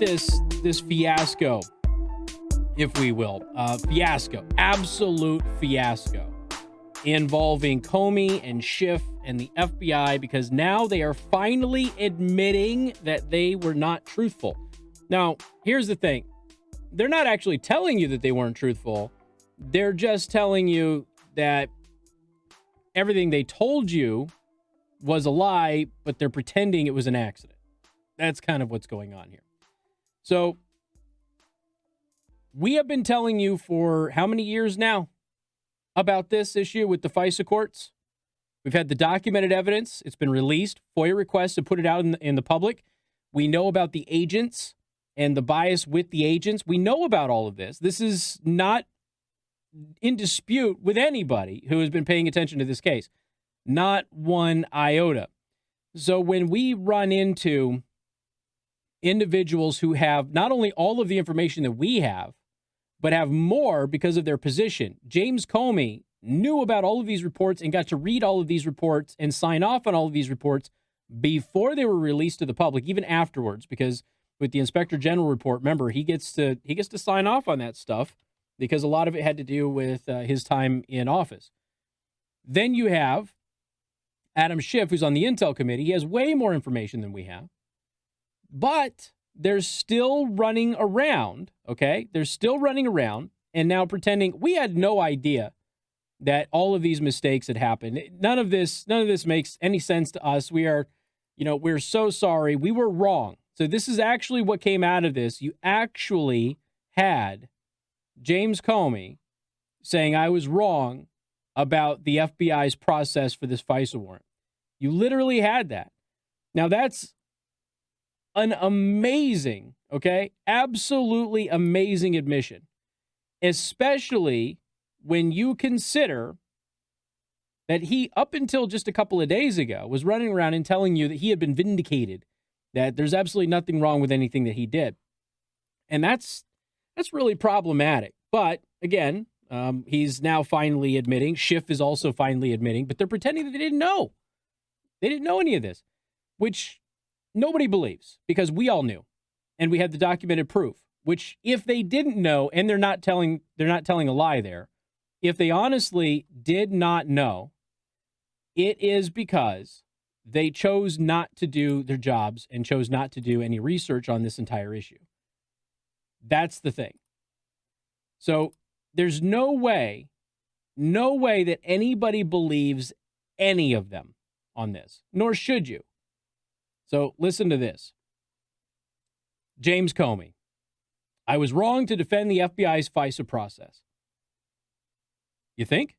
this fiasco, if we will. Fiasco. Absolute fiasco. Involving Comey and Schiff and the FBI, because now they are finally admitting that they were not truthful. Now, here's the thing. They're not actually telling you that they weren't truthful. They're just telling you that everything they told you was a lie, but they're pretending it was an accident. That's kind of what's going on here. So, we have been telling you for how many years now about this issue with the FISA courts? We've had the documented evidence. It's been released. FOIA requests to put it out in the public. We know about the agents and the bias with the agents. We know about all of this. This is not in dispute with anybody who has been paying attention to this case. Not one iota. So when we run into individuals who have not only all of the information that we have, but have more because of their position. James Comey knew about all of these reports and got to read all of these reports and sign off on all of these reports before they were released to the public, even afterwards, because with the Inspector General report, remember, he gets to sign off on that stuff because a lot of it had to do with his time in office. Then you have Adam Schiff, who's on the Intel Committee. He has way more information than we have. But they're still running around, okay? They're still running around and now pretending we had no idea that all of these mistakes had happened. None of this makes any sense to us. We're so sorry. We were wrong. So this is actually what came out of this. You actually had James Comey saying I was wrong about the FBI's process for this FISA warrant. You literally had that. Now that's an amazing, okay, absolutely amazing admission, especially when you consider that he, up until just a couple of days ago, was running around and telling you that he had been vindicated, that there's absolutely nothing wrong with anything that he did. And that's really problematic. But again, he's now finally admitting, Schiff is also finally admitting, but they're pretending that they didn't know. They didn't know any of this, which nobody believes, because we all knew, and we had the documented proof, which if they didn't know, and they're not telling a lie there, if they honestly did not know, it is because they chose not to do their jobs and chose not to do any research on this entire issue. That's the thing. So there's no way that anybody believes any of them on this, nor should you. So listen to this. James Comey. I was wrong to defend the FBI's FISA process. You think?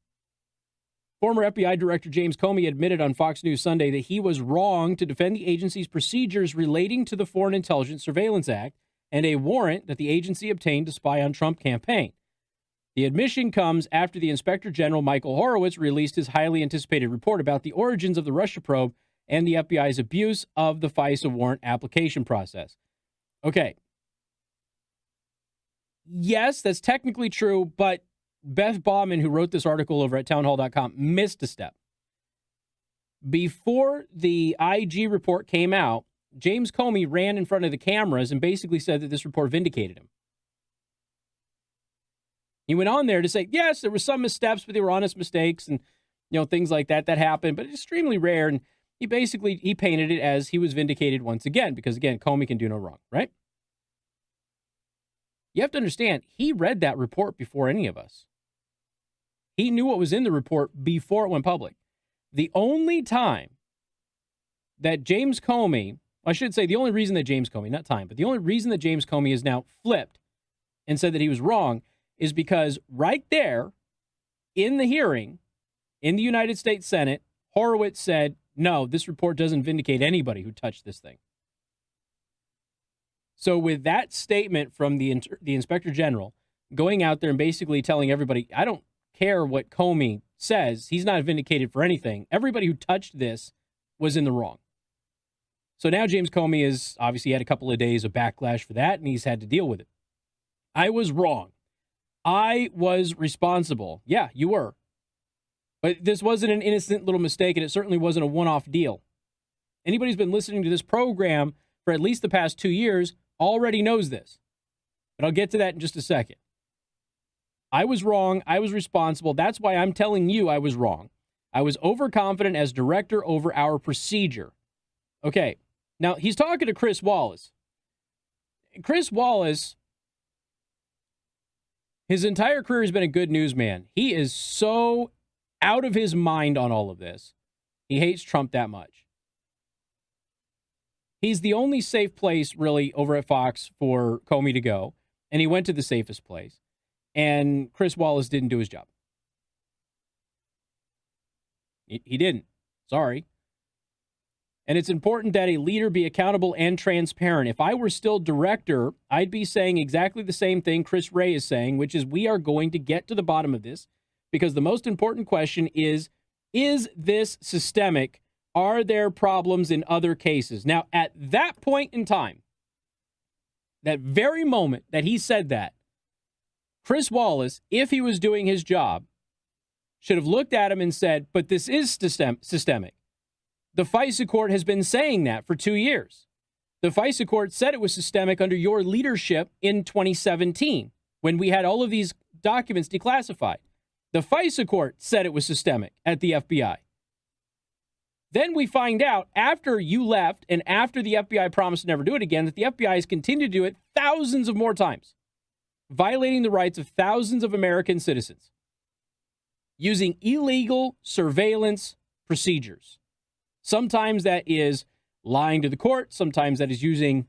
Former FBI Director James Comey admitted on Fox News Sunday that he was wrong to defend the agency's procedures relating to the Foreign Intelligence Surveillance Act and a warrant that the agency obtained to spy on Trump campaign. The admission comes after the Inspector General Michael Horowitz released his highly anticipated report about the origins of the Russia probe and the FBI's abuse of the FISA warrant application process. Okay. Yes, that's technically true, but Beth Bauman, who wrote this article over at townhall.com, missed a step. Before the IG report came out, James Comey ran in front of the cameras and basically said that this report vindicated him. He went on there to say, yes, there were some missteps, but they were honest mistakes and, things like that happened, but it's extremely rare. And he painted it as he was vindicated once again, because again, Comey can do no wrong, right? You have to understand, he read that report before any of us. He knew what was in the report before it went public. The only time that James Comey, I should say the only reason that James Comey, not time, but the only reason that James Comey is now flipped and said that he was wrong is because right there in the hearing in the United States Senate, Horowitz said, no, this report doesn't vindicate anybody who touched this thing. So with that statement from the Inspector General going out there and basically telling everybody, I don't care what Comey says, he's not vindicated for anything. Everybody who touched this was in the wrong. So now James Comey is obviously had a couple of days of backlash for that, and he's had to deal with it. I was wrong. I was responsible. Yeah, you were. But this wasn't an innocent little mistake, and it certainly wasn't a one-off deal. Anybody who's been listening to this program for at least the past 2 years already knows this. But I'll get to that in just a second. I was wrong. I was responsible. That's why I'm telling you I was wrong. I was overconfident as director over our procedure. Okay, now he's talking to Chris Wallace. Chris Wallace, his entire career has been a good newsman. He is so out of his mind on all of this. He hates Trump that much. He's the only safe place, really, over at Fox for Comey to go, and he went to the safest place. And Chris Wallace didn't do his job. He didn't. Sorry. And it's important that a leader be accountable and transparent. If I were still director, I'd be saying exactly the same thing Chris Wray is saying, which is we are going to get to the bottom of this, because the most important question is this systemic? Are there problems in other cases? Now, at that point in time, that very moment that he said that, Chris Wallace, if he was doing his job, should have looked at him and said, but this is systemic. The FISA court has been saying that for 2 years. The FISA court said it was systemic under your leadership in 2017 when we had all of these documents declassified. The FISA court said it was systemic at the FBI. Then we find out after you left and after the FBI promised to never do it again, that the FBI has continued to do it thousands of more times, violating the rights of thousands of American citizens using illegal surveillance procedures. Sometimes that is lying to the court. Sometimes that is using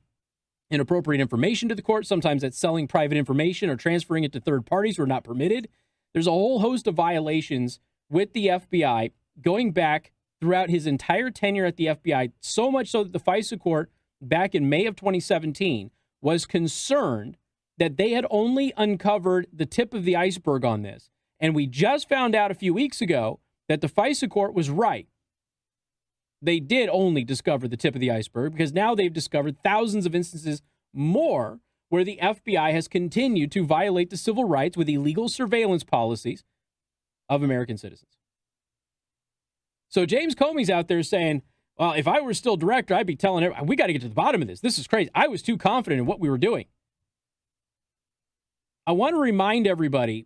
inappropriate information to the court. Sometimes that's selling private information or transferring it to third parties who are not permitted. There's a whole host of violations with the FBI going back throughout his entire tenure at the FBI, so much so that the FISA court back in May of 2017 was concerned that they had only uncovered the tip of the iceberg on this. And we just found out a few weeks ago that the FISA court was right. They did only discover the tip of the iceberg because now they've discovered thousands of instances more where the FBI has continued to violate the civil rights with illegal surveillance policies of American citizens. So James Comey's out there saying, well, if I were still director, I'd be telling everybody, we got to get to the bottom of this. This is crazy. I was too confident in what we were doing. I want to remind everybody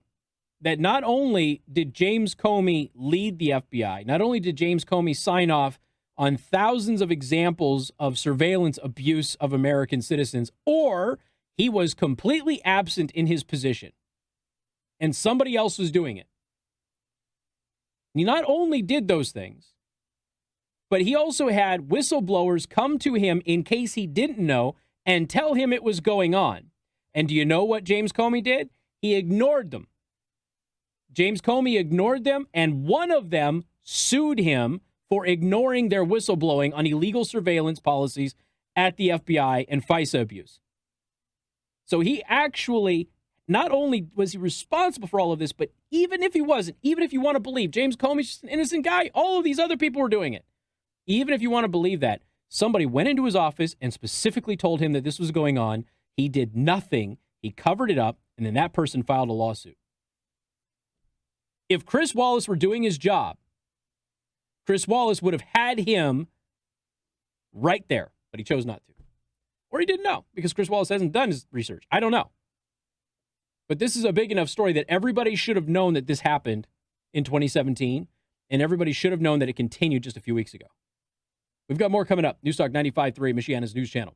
that not only did James Comey lead the FBI, not only did James Comey sign off on thousands of examples of surveillance abuse of American citizens, or he was completely absent in his position and somebody else was doing it. He not only did those things, but he also had whistleblowers come to him in case he didn't know and tell him it was going on. And do you know what James Comey did? He ignored them. James Comey ignored them, and one of them sued him for ignoring their whistleblowing on illegal surveillance policies at the FBI and FISA abuse. So he actually, not only was he responsible for all of this, but even if he wasn't, even if you want to believe James Comey's just an innocent guy, all of these other people were doing it. Even if you want to believe that, somebody went into his office and specifically told him that this was going on. He did nothing. He covered it up, and then that person filed a lawsuit. If Chris Wallace were doing his job, Chris Wallace would have had him right there, but he chose not to. Or he didn't know because Chris Wallace hasn't done his research. I don't know. But this is a big enough story that everybody should have known that this happened in 2017, and everybody should have known that it continued just a few weeks ago. We've got more coming up. Newstalk 95.3, Michiana's news channel.